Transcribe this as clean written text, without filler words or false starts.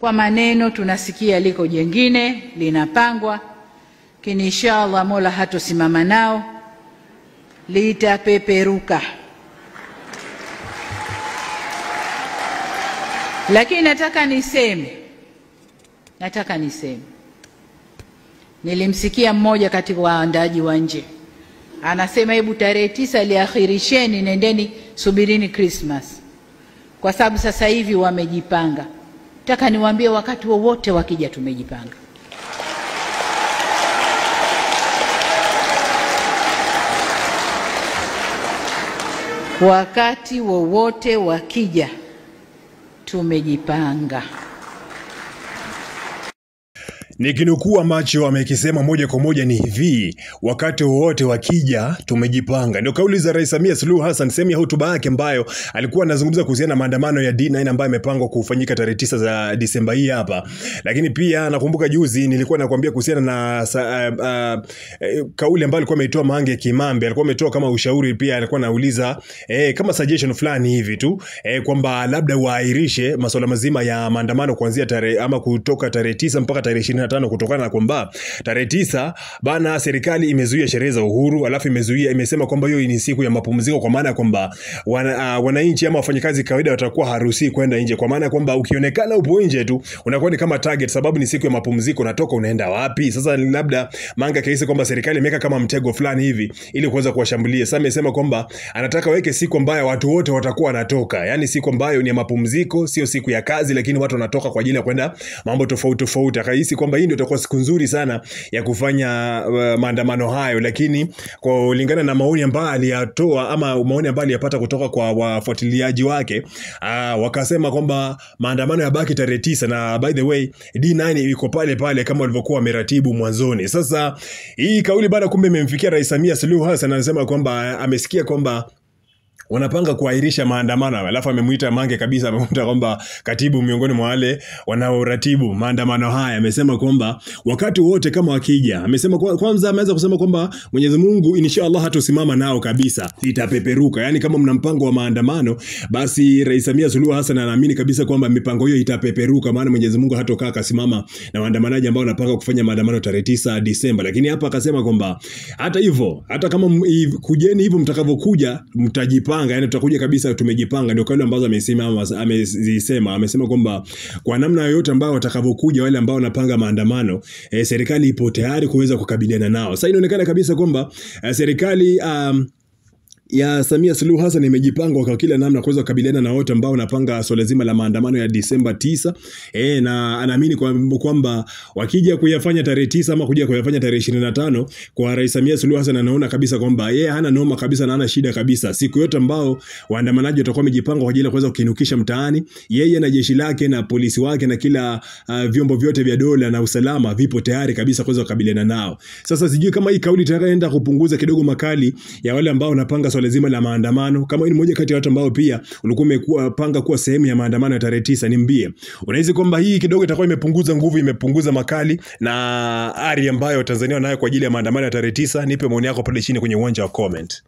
Kwa maneno tunasikia liko jengine linapangwa, lakini inshallah Mola hatosimama nao, litapeperuka. Lakini nataka niseme, nilimsikia mmoja katika waandaji wa nje anasema hebu tarehe 9 liakhirisheni, nendeni subirini Christmas, kwa sababu sasa hivi wamejipanga. Nataka niwaambie wakati wowote wakija tumejipanga. Wakati wowote wakija tumejipanga. Nikinukuu ambacho amekisema moja kwa moja ni hivi: wakati wote wakija tumejipanga. Ndio kauli za Rais Samia Suluhu Hassan sehemu ya hotuba yake ambayo alikuwa anazungumza kuhusiana na maandamano ya D9 ambayo yamepangwa kufanyika tarehe 9 za Disemba hii hapa. Lakini pia nakumbuka juzi nilikuwa nakwambia kuhusiana na kauli ambayo alikuwa ameitoa Mange Kimambe. Alikuwa ametoa kama ushauri, pia alikuwa anauliza kama suggestion fulani hivi tu kwamba labda waahirishe masuala mazima ya maandamano kuanzia tarehe ama kutoka tarehe 9 mpaka tarehe 25, kutokana na kwamba tarehe 9 bana serikali imezuia sherehe za uhuru, alafu imesema kwamba hiyo ni siku ya mapumziko, kwa maana kwamba wananchi ama wafanyakazi kawaida watakuwa haruhusi kwenda nje, kwa maana kwamba ukionekana upo nje tu unakuwa ni kama target, sababu ni siku ya mapumziko, unatoka unaenda wapi? Sasa labda Manga kaisi kwamba serikali imeweka kama mtego fulani hivi ili kuweza kuwashambulia. Sasa amesema kwamba anataka weke siku ambayo watu wote watakuwa wanatoka, yani siku ambayo ni ya mapumziko, sio siku ya kazi, lakini watu wanatoka kwa ajili ya kwenda mambo tofauti tofauti. Akahisi kwamba hii ndio itakuwa siku nzuri sana ya kufanya maandamano hayo. Lakini kwa kulingana na maoni ambayo aliyatoa ama maoni ambayo aliyapata kutoka kwa wafuatiliaji wake, wakasema kwamba maandamano yabaki tarehe 9, na by the way D9 iko pale pale kama walivyokuwa wameratibu mwanzoni. Sasa hii kauli baada kumbe imemfikia Rais Samia Suluhu Hassan, anasema kwamba amesikia kwamba wanapanga kuahirisha maandamano, alafu amemuita Mange kabisa, amemuita kwamba katibu miongoni mwa wale wanaoratibu maandamano haya. Amesema kwamba wakati wote kama wakija, amesema kwanza ameanza kusema kwamba Mwenyezi Mungu inshallah hatosimama nao kabisa, itapeperuka. Yani kama mna mpango wa maandamano, basi Rais Samia Suluhu Hassan anaamini kabisa kwamba mipango hiyo itapeperuka, maana Mwenyezi Mungu hatokaa kasimama na waandamanaji ambao wanapanga kufanya maandamano tarehe 9 Disemba. Lakini hapa akasema kwamba hata hivyo, hata kama kujeni hivyo mtakavyokuja mtajipanga, yani tutakuja kabisa tumejipanga. Ndio kauli ambazo amesema kwamba kwa namna yoyote ambayo watakavyokuja wale ambao wanapanga maandamano, serikali ipo tayari kuweza kukabiliana nao. Sasa inaonekana kabisa kwamba serikali ya Samia Suluhu Hassan imejipanga kwa kila namna kuweza kukabiliana na wote ambao wanapanga swala zima la maandamano ya Disemba 9. Na anaamini kwamba wakija kuyafanya tarehe 9 ama kuja kuyafanya tarehe 25, kwa Rais Samia Suluhu Hassan anaona kabisa kwamba yeye hana noma kabisa na hana shida kabisa. Siku yote ambao waandamanaji watakuwa wamejipanga kwa ajili ya kuweza kukinukisha mtaani, yeye na jeshi lake na polisi wake na kila vyombo vyote vya dola na usalama vipo tayari kabisa kuweza kukabiliana nao. Sasa sijui kama hii kauli itaenda kupunguza kidogo makali ya wale ambao wanapanga swala zima la maandamano. Kama ni mmoja kati ya watu ambao pia ulikuwa umepanga kuwa sehemu ya maandamano ya tarehe 9, niambie unahisi kwamba hii kidogo itakuwa imepunguza nguvu, imepunguza makali na ari ambayo Tanzania wanayo kwa ajili ya maandamano ya tarehe 9? Nipe maoni yako pale chini kwenye uwanja wa comment.